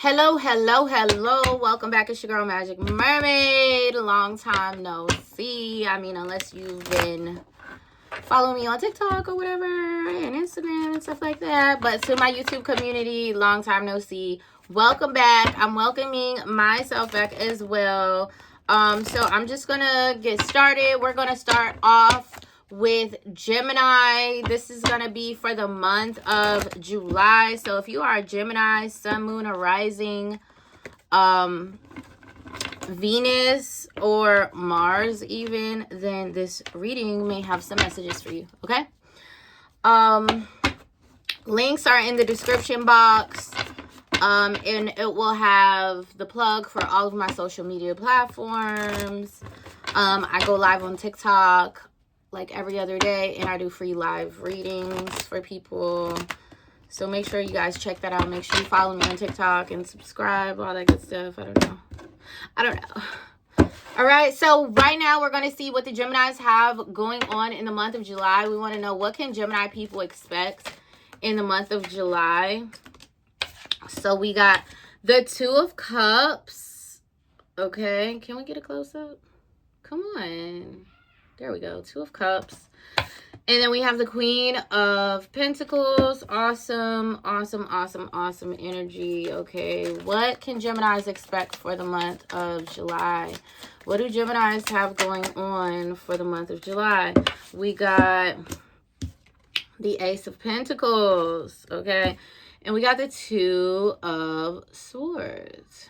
Hello, hello, hello. Welcome back. It's your girl, Magic Mermaid. Long time no see. Unless you've been following me on TikTok or whatever and Instagram and stuff like that. But to my YouTube community, long time no see. Welcome back. I'm welcoming myself back as well. So I'm just going to get started. We're going to start off with Gemini. This is going to be for the month of July. So if you are a Gemini, Sun, Moon, or Rising, Venus, or Mars even, then this reading may have some messages for you, okay? Links are in the description box. And it will have the plug for all of my social media platforms. I go live on TikTok like every other day, and I do free live readings for people. So make sure you guys check that out. Make sure you follow me on TikTok and subscribe, all that good stuff. I don't know. All right, so right now we're going to see what the Geminis have going on in the month of July. We want to know, what can Gemini people expect in the month of July? So we got the Two of Cups. Okay, can we get a close-up? Come on. There we go. Two of Cups. And then we have the Queen of Pentacles. Awesome, awesome, awesome, awesome energy. Okay, what can Geminis expect for the month of July? What do Geminis have going on for the month of July? We got the Ace of Pentacles. Okay, and we got the Two of Swords.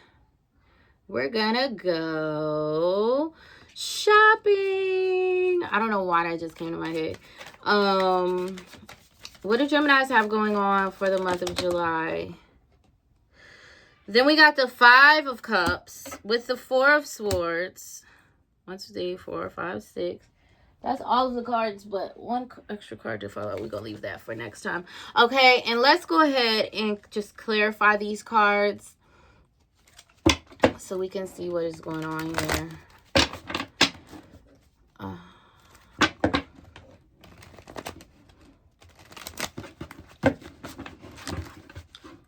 We're gonna go shopping. I don't know why that just came to my head. What do Geminis have going on for the month of July? Then we got the Five of Cups with the Four of Swords. 1, 2, 3, 4, 5, 6. That's all of the cards, but one extra card to follow. We're going to leave that for next time. Okay, and let's go ahead and just clarify these cards so we can see what is going on here.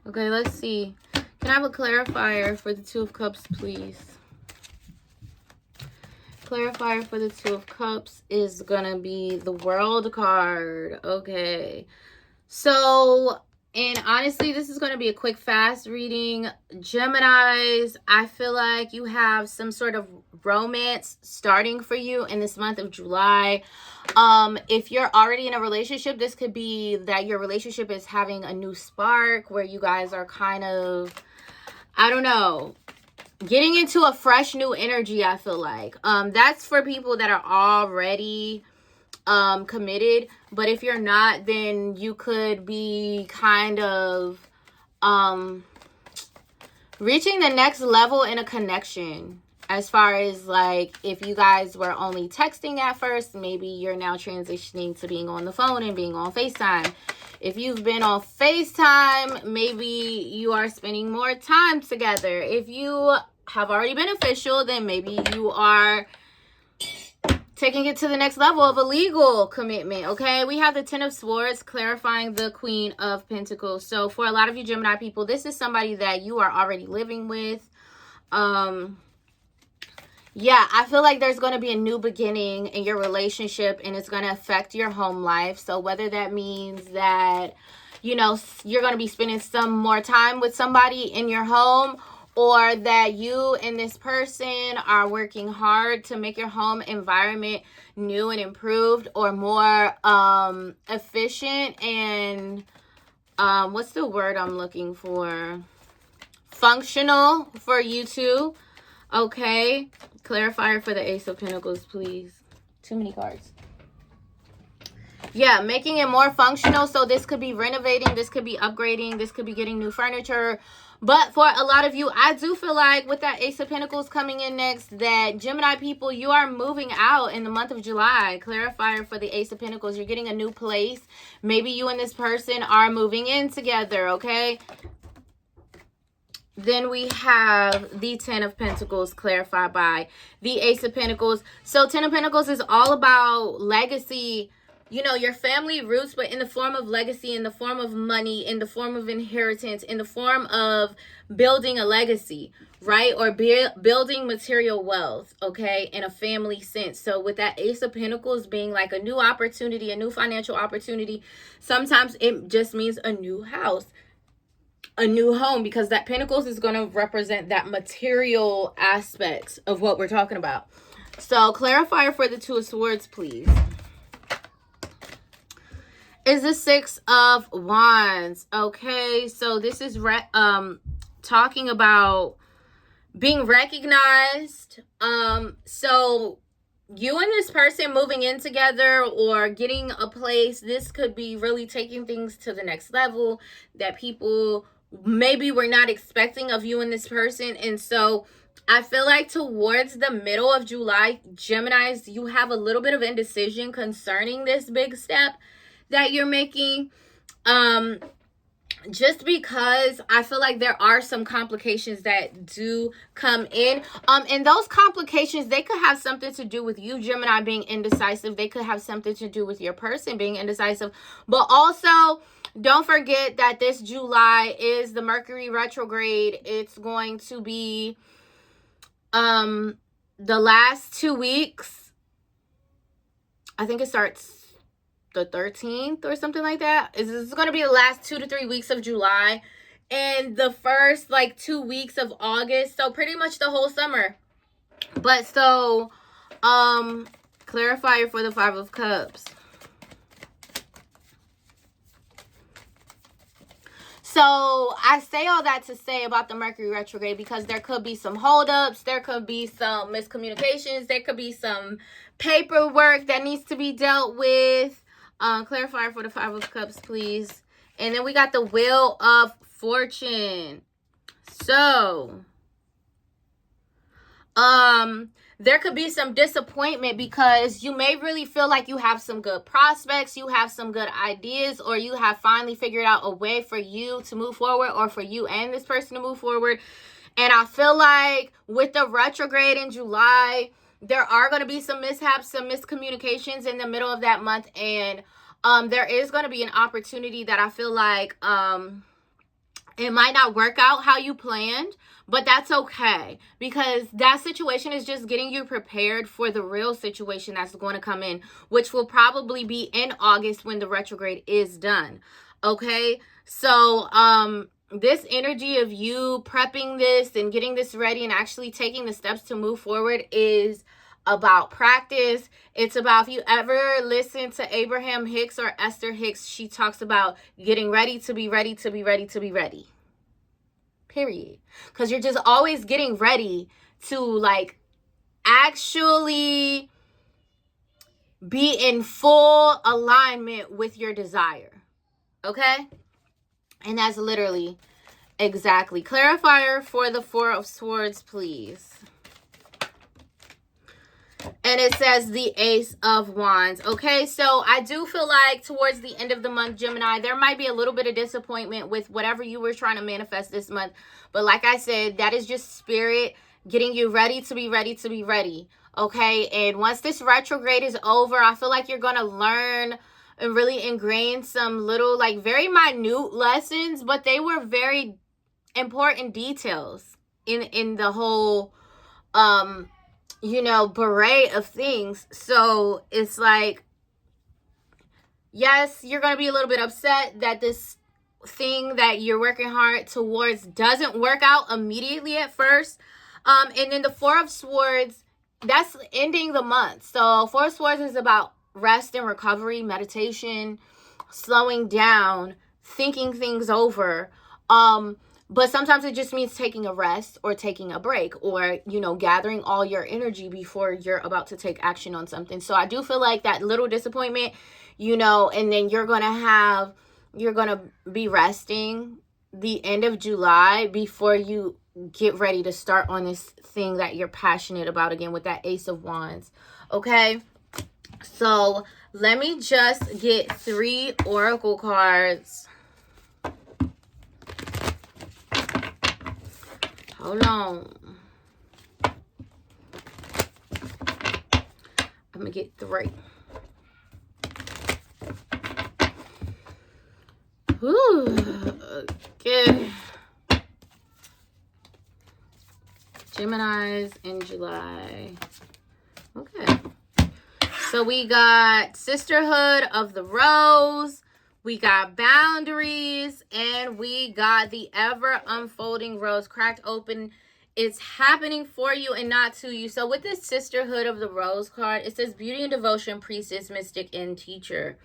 Okay, let's see. Can I have a clarifier for the Two of Cups, please? Clarifier for the Two of Cups is gonna be the World card. Okay, so, and honestly, this is gonna be a quick, fast reading. Geminis, I feel like you have some sort of romance starting for you in this month of July. If you're already in a relationship, this could be that your relationship is having a new spark where you guys are kind of, I don't know, getting into a fresh new energy. I feel like that's for people that are already committed. But if you're not, then you could be kind of reaching the next level in a connection. As far as, like, if you guys were only texting at first, maybe you're now transitioning to being on the phone and being on FaceTime. If you've been on FaceTime, maybe you are spending more time together. If you have already been official, then maybe you are taking it to the next level of a legal commitment, okay? We have the Ten of Swords clarifying the Queen of Pentacles. So for a lot of you Gemini people, this is somebody that you are already living with. Yeah, I feel like there's going to be a new beginning in your relationship, and it's going to affect your home life. So whether that means that, you know, you're going to be spending some more time with somebody in your home, or that you and this person are working hard to make your home environment new and improved, or more efficient and, what's the word I'm looking for? Functional for you two. Okay. Clarifier for the Ace of Pentacles, please. Too many cards. Yeah, making it more functional. So this could be renovating. This could be upgrading. This could be getting new furniture. But for a lot of you, I do feel like with that Ace of Pentacles coming in next, that Gemini people, you are moving out in the month of July. Clarifier for the Ace of Pentacles. You're getting a new place. Maybe you and this person are moving in together, okay? Then we have the Ten of Pentacles clarified by the Ace of Pentacles. So Ten of Pentacles is all about legacy, you know, your family roots, but in the form of legacy, in the form of money, in the form of inheritance, in the form of building a legacy, right? Or building material wealth, okay, in a family sense. So with that Ace of Pentacles being like a new opportunity, a new financial opportunity, sometimes it just means a new house, a new home, because that Pentacles is going to represent that material aspects of what we're talking about. So clarifier for the Two of Swords, please. Is the Six of Wands. Okay, so this is talking about being recognized. So you and this person moving in together or getting a place, this could be really taking things to the next level that people maybe were not expecting of you and this person. And so I feel like towards the middle of July, Geminis, you have a little bit of indecision concerning this big step that you're making, just because I feel like there are some complications that do come in, and those complications, they could have something to do with you, Gemini, being indecisive. They could have something to do with your person being indecisive, but also don't forget that this July is the Mercury retrograde. It's going to be the last 2 weeks. I think it starts the 13th or something like that. This is going to be the last 2 to 3 weeks of July and the first like 2 weeks of August. So pretty much the whole summer. But so clarifier for the Five of Cups. So I say all that to say about the Mercury retrograde because there could be some holdups, there could be some miscommunications, there could be some paperwork that needs to be dealt with. Clarifier for the Five of Cups, please. And then we got the Wheel of Fortune. So, there could be some disappointment because you may really feel like you have some good prospects, you have some good ideas, or you have finally figured out a way for you to move forward or for you and this person to move forward. And I feel like with the retrograde in July, there are going to be some mishaps, some miscommunications in the middle of that month. And there is going to be an opportunity that I feel like it might not work out how you planned, but that's okay. Because that situation is just getting you prepared for the real situation that's going to come in, which will probably be in August when the retrograde is done. Okay? So, this energy of you prepping this and getting this ready and actually taking the steps to move forward is about practice. It's about, if you ever listen to Abraham Hicks or Esther Hicks, she talks about getting ready to be ready to be ready to be ready. Period. Because you're just always getting ready to like actually be in full alignment with your desire. Okay? And that's literally exactly. Clarifier for the Four of Swords, please. And it says the Ace of Wands. Okay, so I do feel like towards the end of the month, Gemini, there might be a little bit of disappointment with whatever you were trying to manifest this month. But like I said, that is just spirit getting you ready to be ready to be ready. Okay, and once this retrograde is over, I feel like you're going to learn and really ingrain some little, like, very minute lessons, but they were very important details in the whole you know, beret of things. So it's like, yes, you're going to be a little bit upset that this thing that you're working hard towards doesn't work out immediately at first. And then the Four of Swords, that's ending the month. So Four of Swords is about rest and recovery, meditation, slowing down, thinking things over. But sometimes it just means taking a rest or taking a break or, you know, gathering all your energy before you're about to take action on something. So I do feel like that little disappointment, you know, and then you're going to be resting the end of July before you get ready to start on this thing that you're passionate about again with that Ace of Wands. Okay. So let me just get 3 oracle cards. Hold on. I'm going to get 3. Geminis in July. Okay. So we got Sisterhood of the Rose. We got Boundaries. And we got the Ever Unfolding Rose cracked open. It's happening for you and not to you. So with this Sisterhood of the Rose card, it says Beauty and Devotion, Priestess, Mystic, and Teacher.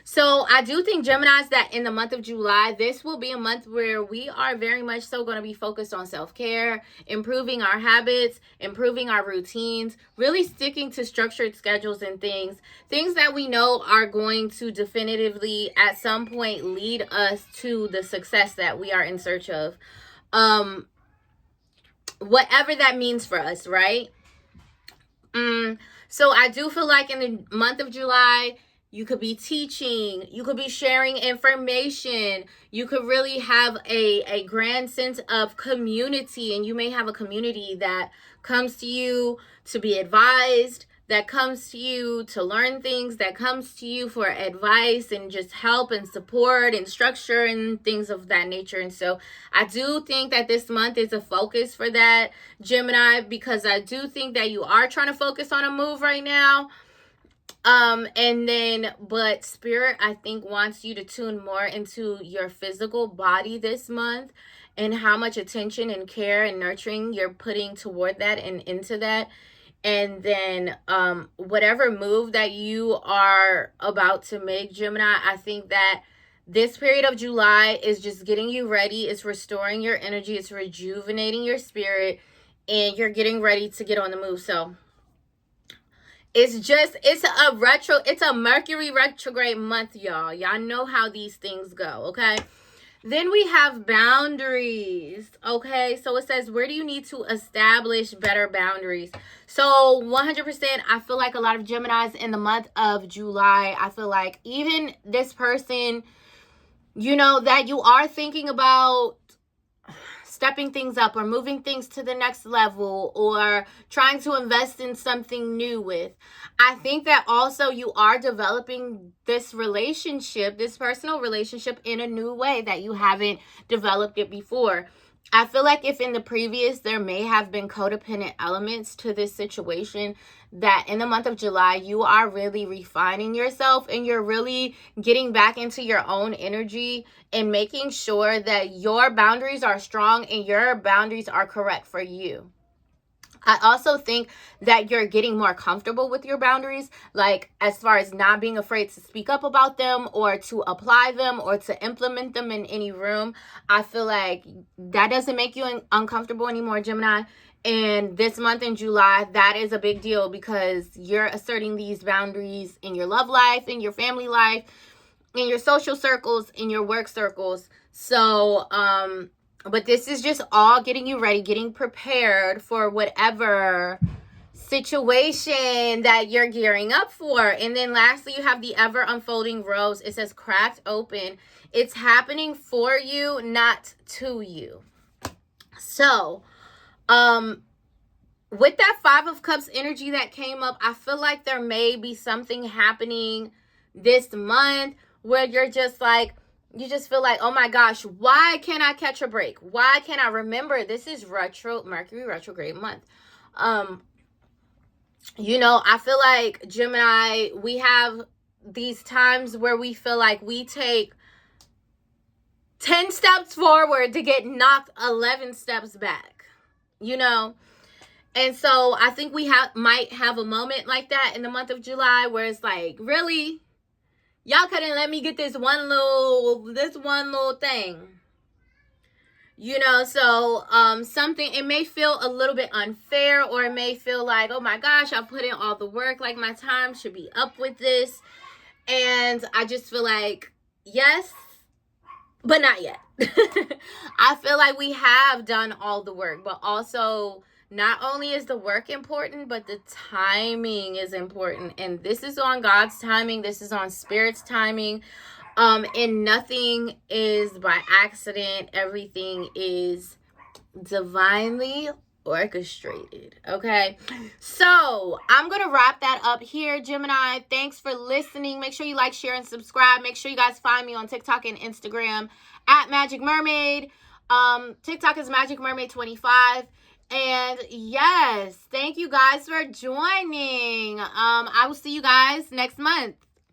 So I do think, Geminis, that in the month of July, this will be a month where we are very much so going to be focused on self-care, improving our habits, improving our routines, really sticking to structured schedules and things that we know are going to definitively at some point lead us to the success that we are in search of. Whatever that means for us, right? So I do feel like in the month of July, you could be teaching, you could be sharing information, you could really have a grand sense of community, and you may have a community that comes to you to be advised, that comes to you to learn things, that comes to you for advice and just help and support and structure and things of that nature. And so I do think that this month is a focus for that, Gemini, because I do think that you are trying to focus on a move right now. But Spirit, I think, wants you to tune more into your physical body this month and how much attention and care and nurturing you're putting toward that and into that. And then, whatever move that you are about to make, Gemini, I think that this period of July is just getting you ready. It's restoring your energy. It's rejuvenating your spirit, and you're getting ready to get on the move. So it's a Mercury retrograde month, y'all. Y'all know how these things go, okay? Then we have Boundaries, okay? So it says, where do you need to establish better boundaries? So 100%, I feel like a lot of Geminis in the month of July, I feel like even this person, that you are thinking about stepping things up or moving things to the next level or trying to invest in something new with. I think that also you are developing this relationship, this personal relationship, in a new way that you haven't developed it before. I feel like if in the previous there may have been codependent elements to this situation, that in the month of July, you are really refining yourself and you're really getting back into your own energy and making sure that your boundaries are strong and your boundaries are correct for you. I also think that you're getting more comfortable with your boundaries, like as far as not being afraid to speak up about them or to apply them or to implement them in any room. I feel like that doesn't make you uncomfortable anymore, Gemini. And this month in July, that is a big deal because you're asserting these boundaries in your love life, in your family life, in your social circles, in your work circles. So, but this is just all getting you ready, getting prepared for whatever situation that you're gearing up for. And then lastly, you have the Ever Unfolding Rose. It says cracked open. It's happening for you, not to you. So, with that Five of Cups energy that came up, I feel like there may be something happening this month where you're just like, you just feel like, oh my gosh, why can't I catch a break? Why can't I remember? This is Mercury retrograde month. I feel like, Gemini, we have these times where we feel like we take 10 steps forward to get knocked 11 steps back, And so I think we might have a moment like that in the month of July where it's like, really? Y'all couldn't let me get this one little thing. So something, it may feel a little bit unfair, or it may feel like, oh my gosh, I put in all the work, like my time should be up with this. And I just feel like, yes, but not yet. I feel like we have done all the work, but also not only is the work important, but the timing is important. And this is on God's timing. This is on Spirit's timing. And nothing is by accident. Everything is divinely orchestrated. Okay. So I'm going to wrap that up here, Gemini. Thanks for listening. Make sure you like, share, and subscribe. Make sure you guys find me on TikTok and Instagram at Magic Mermaid. TikTok is Magic Mermaid 25. And yes, thank you guys for joining. I will see you guys next month.